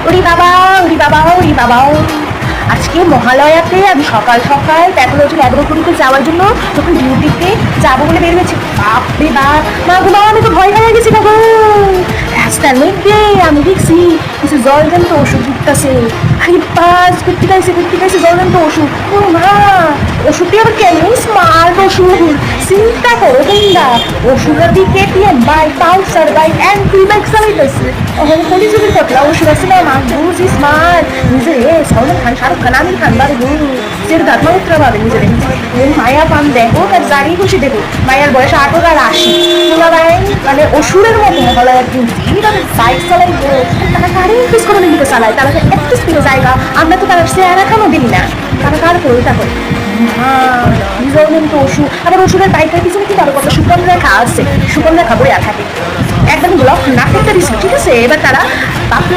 ওরে বাবা, ওরে বাবা, ওরে বাবা। আজকে মহালয়াতে আমি সকাল সকাল প্যাথোলজি ল্যাবরেটরিতে যাওয়ার জন্য যখন ডিউটিতে যাবো বলে বের হয়েছি, বাপরে বাপ, মা গো মা, আমি তো ভয় হয়ে গেছি বাবু। রাস্তার মধ্যে আমি দেখছি কিছু জলজন্ত ওষুধ দিতেছে। আরে বাস, কুর্তি খাইছে জলজন্ত ওষুধ। ও মা, ওষুধটি আবার কেমন স্মার্ট ওষুধ, চিন্তা করো তোমরা। ওষুধের দিকে KTM bike Pulsar bike anti bike চালাইতেছে। ওখানে কলিযুগের পটলা ওষুধ আছে না, মা বুঝি স্মার্ট। নিজে সলমান খান, শাহরুখ খান, আমির খান বারে নিজের ধাত্মা ভাবে নিজের মায়া পান দেখো, তার জারি খুশি দেখো। মায়ের বয়স 18 আর 80, মানে অসুরের মতো মহালয়ার দিন এইভাবে বাইক চালাইবো। তারা কারে ইনক্রিজ করে দিতে চালায়, তারা এত স্পিডে জায়গা, আমরা তো তারা চেহারা খানো দিই না। তারা কার করে ওইটা করে নিজের তো ওষুধ। আবার ওষুধের বাইকের পিছনে কিন্তু আরো কত সুপন রেখা আছে, সুপন রেখা বইয়া থাকে। একদম ব্লক না করতে দিচ্ছি, ঠিক আছে। এবার তারা বাপমা